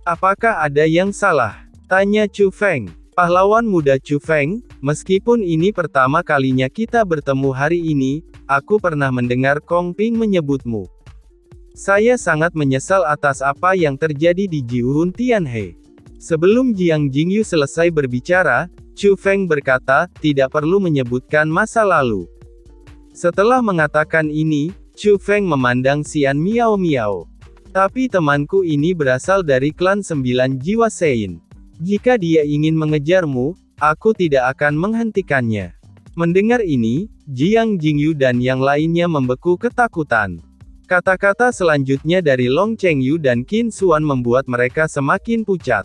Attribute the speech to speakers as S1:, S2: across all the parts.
S1: Apakah ada yang salah? Tanya Chu Feng. Pahlawan muda Chu Feng, meskipun ini pertama kalinya kita bertemu hari ini, aku pernah mendengar Kong Ping menyebutmu. Saya sangat menyesal atas apa yang terjadi di Jiuhun Tianhe. Sebelum Jiang Jingyu selesai berbicara, Chu Feng berkata, tidak perlu menyebutkan masa lalu. Setelah mengatakan ini, Chu Feng memandang Xian Miao Miao. Tapi temanku ini berasal dari klan 9 jiwa Sein. Jika dia ingin mengejarmu, aku tidak akan menghentikannya. Mendengar ini, Jiang Jingyu dan yang lainnya membeku ketakutan. Kata-kata selanjutnya dari Long Chengyu dan Qin Xuan membuat mereka semakin pucat.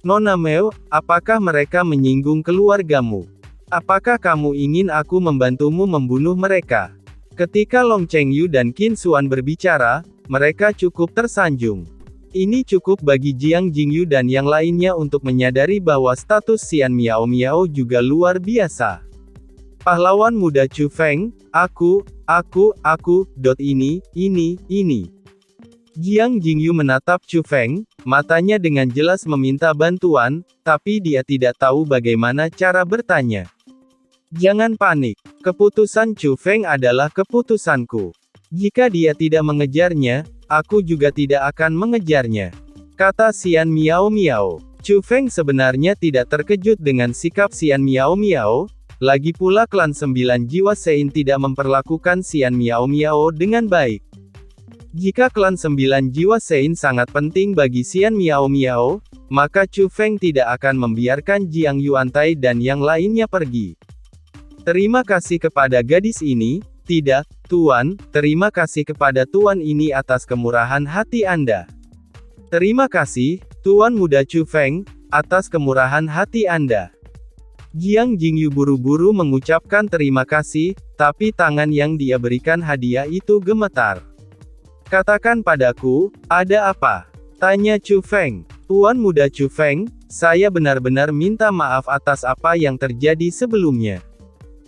S1: Nona Meo, apakah mereka menyinggung keluargamu? Apakah kamu ingin aku membantumu membunuh mereka? Ketika Long Chengyu dan Qin Xuan berbicara, mereka cukup tersanjung. Ini cukup bagi Jiang Jingyu dan yang lainnya untuk menyadari bahwa status Xian Miao Miao juga luar biasa. Pahlawan muda Chu Feng, aku, ini. Jiang Jingyu menatap Chu Feng, matanya dengan jelas meminta bantuan, tapi dia tidak tahu bagaimana cara bertanya. Jangan panik, keputusan Chu Feng adalah keputusanku. Jika dia tidak mengejarnya, aku juga tidak akan mengejarnya. Kata Xian Miao Miao. Chu Feng sebenarnya tidak terkejut dengan sikap Xian Miao Miao, lagi pula klan 9 jiwa Sein tidak memperlakukan Xian Miao Miao dengan baik. Jika klan 9 jiwa Sein sangat penting bagi Xian Miao Miao, maka Chu Feng tidak akan membiarkan Jiang Yuantai dan yang lainnya pergi. Terima kasih kepada gadis ini. Tidak, Tuan, terima kasih kepada Tuan ini atas kemurahan hati Anda. Terima kasih, Tuan muda Chu Feng, atas kemurahan hati Anda. Jiang Jingyu buru-buru mengucapkan terima kasih, tapi tangan yang dia berikan hadiah itu gemetar. Katakan padaku, ada apa? Tanya Chu Feng. Tuan muda Chu Feng, saya benar-benar minta maaf atas apa yang terjadi sebelumnya.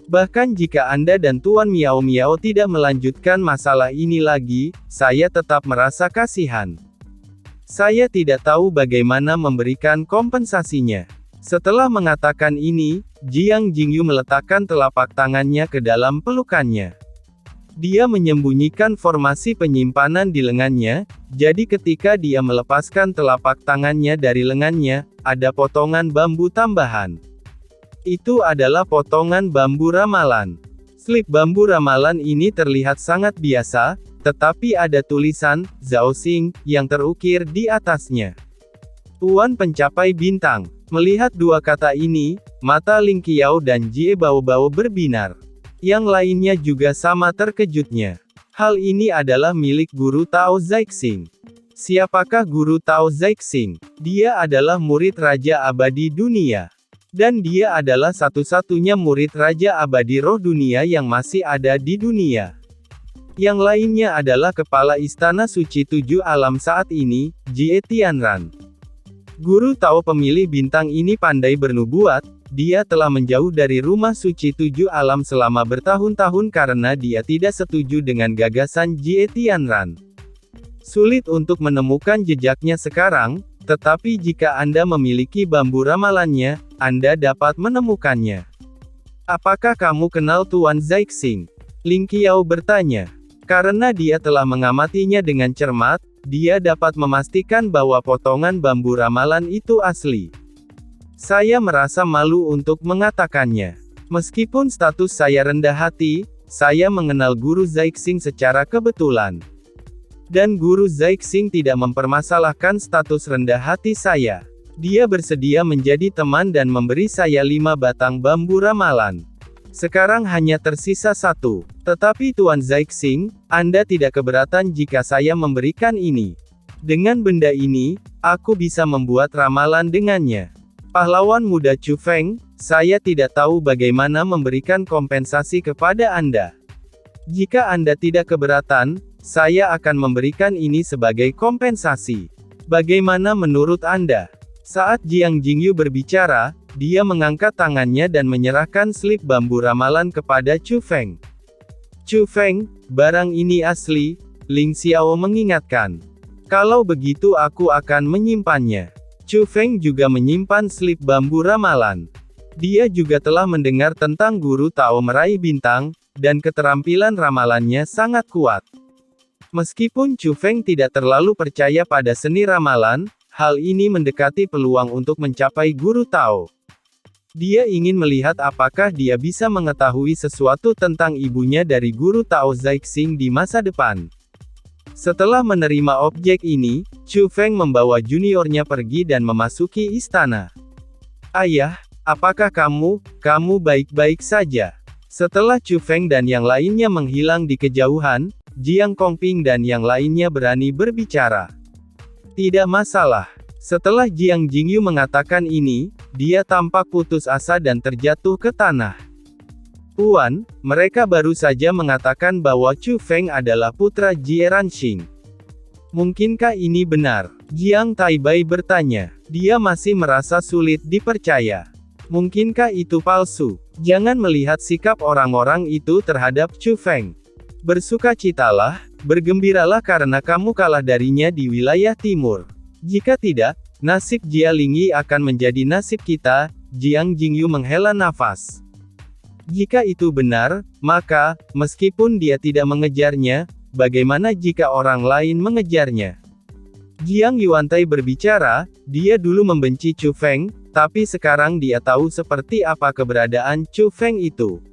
S1: Bahkan jika Anda dan Tuan Miao Miao tidak melanjutkan masalah ini lagi, saya tetap merasa kasihan. Saya tidak tahu bagaimana memberikan kompensasinya. Setelah mengatakan ini, Jiang Jingyu meletakkan telapak tangannya ke dalam pelukannya. Dia menyembunyikan formasi penyimpanan di lengannya, jadi ketika dia melepaskan telapak tangannya dari lengannya, ada potongan bambu tambahan. Itu adalah potongan bambu ramalan. Slip bambu ramalan ini terlihat sangat biasa, tetapi ada tulisan, Zhao Xing, yang terukir di atasnya. Tuan pencapai bintang. Melihat dua kata ini, mata Ling Qiao dan Jie Baobao berbinar. Yang lainnya juga sama terkejutnya. Hal ini adalah milik Guru Tao Zixing. Siapakah Guru Tao Zixing? Dia adalah murid Raja Abadi Dunia. Dan dia adalah satu-satunya murid Raja Abadi Roh Dunia yang masih ada di dunia. Yang lainnya adalah Kepala Istana Suci 7 Alam saat ini, Jie Tianran. Guru Tao pemilih bintang ini pandai bernubuat, dia telah menjauh dari rumah suci 7 alam selama bertahun-tahun karena dia tidak setuju dengan gagasan Jie Tianran. Sulit untuk menemukan jejaknya sekarang, tetapi jika Anda memiliki bambu ramalannya, Anda dapat menemukannya. Apakah kamu kenal Tuan Zixing? Ling Qiao bertanya. Karena dia telah mengamatinya dengan cermat, dia dapat memastikan bahwa potongan bambu ramalan itu asli. Saya merasa malu untuk mengatakannya. Meskipun status saya rendah hati, saya mengenal Guru Zixing secara kebetulan. Dan Guru Zixing tidak mempermasalahkan status rendah hati saya. Dia bersedia menjadi teman dan memberi saya 5 batang bambu ramalan. Sekarang hanya tersisa 1. Tetapi Tuan Zixing, Anda tidak keberatan jika saya memberikan ini. Dengan benda ini, aku bisa membuat ramalan dengannya. Pahlawan muda Chu Feng, saya tidak tahu bagaimana memberikan kompensasi kepada Anda. Jika Anda tidak keberatan, saya akan memberikan ini sebagai kompensasi. Bagaimana menurut Anda? Saat Jiang Jingyu berbicara, dia mengangkat tangannya dan menyerahkan slip bambu ramalan kepada Chu Feng. Chu Feng, barang ini asli, Ling Xiao mengingatkan. Kalau begitu aku akan menyimpannya. Chu Feng juga menyimpan slip bambu ramalan. Dia juga telah mendengar tentang guru Tao meraih bintang, dan keterampilan ramalannya sangat kuat. Meskipun Chu Feng tidak terlalu percaya pada seni ramalan, hal ini mendekati peluang untuk mencapai guru Tao. Dia ingin melihat apakah dia bisa mengetahui sesuatu tentang ibunya dari guru Tao Zixing di masa depan. Setelah menerima objek ini, Chu Feng membawa juniornya pergi dan memasuki istana. Ayah, apakah kamu baik-baik saja? Setelah Chu Feng dan yang lainnya menghilang di kejauhan, Jiang Kongping dan yang lainnya berani berbicara. Tidak masalah. Setelah Jiang Jingyu mengatakan ini, dia tampak putus asa dan terjatuh ke tanah. Puan, mereka baru saja mengatakan bahwa Chu Feng adalah putra Jie Ranxing. Mungkinkah ini benar? Jiang Taibai bertanya. Dia masih merasa sulit dipercaya. Mungkinkah itu palsu? Jangan melihat sikap orang-orang itu terhadap Chu Feng. Bersukacitalah, bergembiralah karena kamu kalah darinya di wilayah timur. Jika tidak, nasib Jia Lingyi akan menjadi nasib kita. Jiang Jingyu menghela nafas. Jika itu benar, maka, meskipun dia tidak mengejarnya, bagaimana jika orang lain mengejarnya? Jiang Yuantai berbicara, dia dulu membenci Chu Feng, tapi sekarang dia tahu seperti apa keberadaan Chu Feng itu.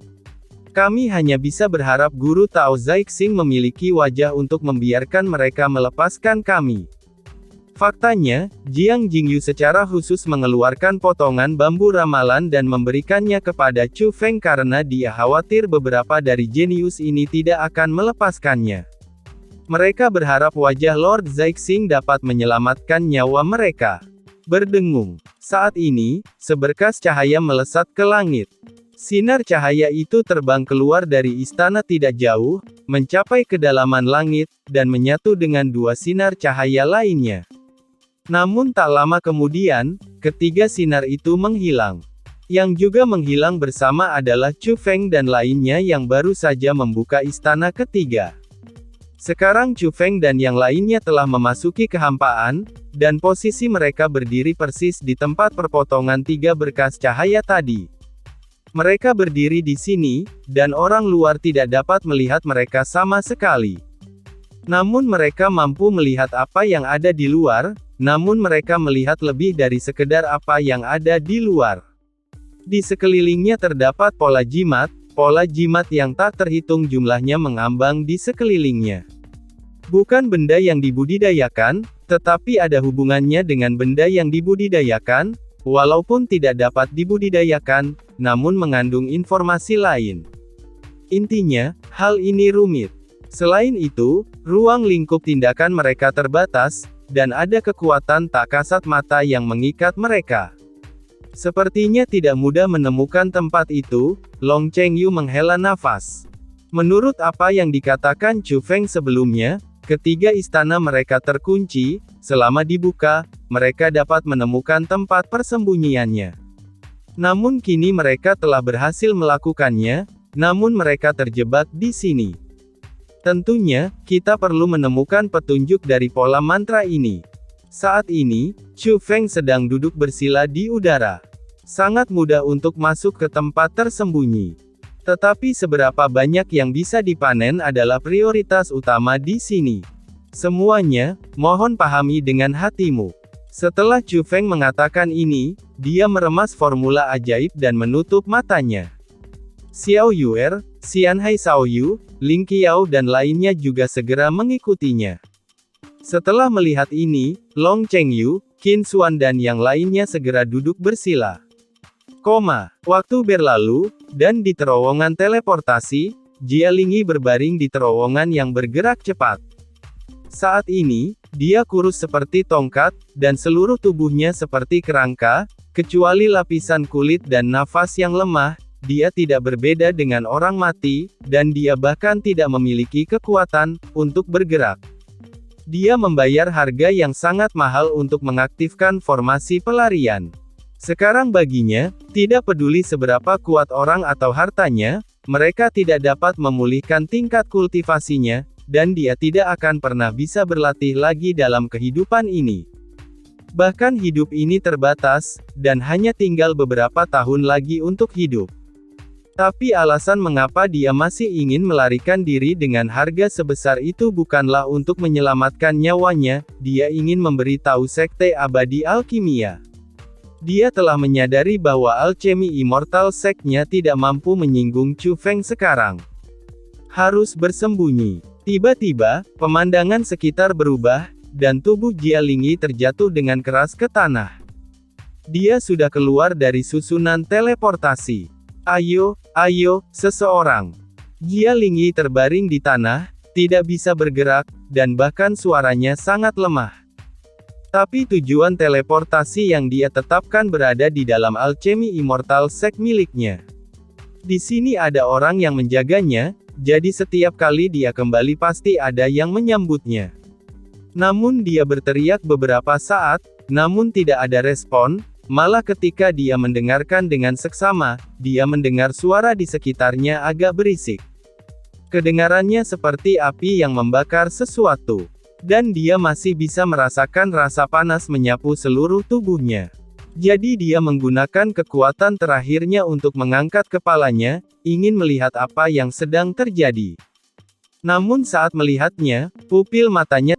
S1: Kami hanya bisa berharap guru Tao Zixing memiliki wajah untuk membiarkan mereka melepaskan kami. Faktanya, Jiang Jingyu secara khusus mengeluarkan potongan bambu ramalan dan memberikannya kepada Chu Feng karena dia khawatir beberapa dari jenius ini tidak akan melepaskannya. Mereka berharap wajah Lord Zixing dapat menyelamatkan nyawa mereka. Berdengung. Saat ini, seberkas cahaya melesat ke langit. Sinar cahaya itu terbang keluar dari istana tidak jauh, mencapai kedalaman langit, dan menyatu dengan dua sinar cahaya lainnya. Namun tak lama kemudian, ketiga sinar itu menghilang. Yang juga menghilang bersama adalah Chu Feng dan lainnya yang baru saja membuka istana ketiga. Sekarang Chu Feng dan yang lainnya telah memasuki kehampaan, dan posisi mereka berdiri persis di tempat perpotongan tiga berkas cahaya tadi. Mereka berdiri di sini, dan orang luar tidak dapat melihat mereka sama sekali. Namun mereka mampu melihat apa yang ada di luar, namun mereka melihat lebih dari sekedar apa yang ada di luar. Di sekelilingnya terdapat pola jimat yang tak terhitung jumlahnya mengambang di sekelilingnya. Bukan benda yang dibudidayakan, tetapi ada hubungannya dengan benda yang dibudidayakan, walaupun tidak dapat dibudidayakan, namun mengandung informasi lain. Intinya, hal ini rumit. Selain itu, ruang lingkup tindakan mereka terbatas, dan ada kekuatan tak kasat mata yang mengikat mereka. Sepertinya tidak mudah menemukan tempat itu. Long Chengyu menghela nafas. Menurut apa yang dikatakan Chu Feng sebelumnya, ketiga istana mereka terkunci. Selama dibuka, mereka dapat menemukan tempat persembunyiannya. Namun kini mereka telah berhasil melakukannya, namun mereka terjebak di sini. Tentunya, kita perlu menemukan petunjuk dari pola mantra ini. Saat ini, Chu Feng sedang duduk bersila di udara. Sangat mudah untuk masuk ke tempat tersembunyi. Tetapi seberapa banyak yang bisa dipanen adalah prioritas utama di sini. Semuanya, mohon pahami dengan hatimu. Setelah Chu Feng mengatakan ini, dia meremas formula ajaib dan menutup matanya. Xiao Yuer, Xianhai Shaoyu, Ling Qiao dan lainnya juga segera mengikutinya. Setelah melihat ini, Long Chengyu, Qin Xuan dan yang lainnya segera duduk bersila. Waktu berlalu, dan di terowongan teleportasi, Jia Lingyi berbaring di terowongan yang bergerak cepat. Saat ini, dia kurus seperti tongkat, dan seluruh tubuhnya seperti kerangka, kecuali lapisan kulit dan nafas yang lemah. Dia tidak berbeda dengan orang mati, dan dia bahkan tidak memiliki kekuatan untuk bergerak. Dia membayar harga yang sangat mahal untuk mengaktifkan formasi pelarian. Sekarang baginya, tidak peduli seberapa kuat orang atau hartanya, mereka tidak dapat memulihkan tingkat kultivasinya, dan dia tidak akan pernah bisa berlatih lagi dalam kehidupan ini. Bahkan hidup ini terbatas, dan hanya tinggal beberapa tahun lagi untuk hidup. Tapi alasan mengapa dia masih ingin melarikan diri dengan harga sebesar itu bukanlah untuk menyelamatkan nyawanya, dia ingin memberitahu sekte abadi alkimia. Dia telah menyadari bahwa alchemy immortal seknya tidak mampu menyinggung Chu Feng sekarang. Harus bersembunyi. Tiba-tiba, pemandangan sekitar berubah, dan tubuh Jia Lingyi terjatuh dengan keras ke tanah. Dia sudah keluar dari susunan teleportasi. Ayo, ayo, seseorang. Jia Lingyi terbaring di tanah, tidak bisa bergerak, dan bahkan suaranya sangat lemah. Tapi tujuan teleportasi yang dia tetapkan berada di dalam alchemy immortal sek miliknya. Di sini ada orang yang menjaganya, jadi setiap kali dia kembali pasti ada yang menyambutnya. Namun dia berteriak beberapa saat, namun tidak ada respon. Malah ketika dia mendengarkan dengan seksama, dia mendengar suara di sekitarnya agak berisik. Kedengarannya seperti api yang membakar sesuatu. Dan dia masih bisa merasakan rasa panas menyapu seluruh tubuhnya. Jadi dia menggunakan kekuatan terakhirnya untuk mengangkat kepalanya, ingin melihat apa yang sedang terjadi. Namun saat melihatnya, pupil matanya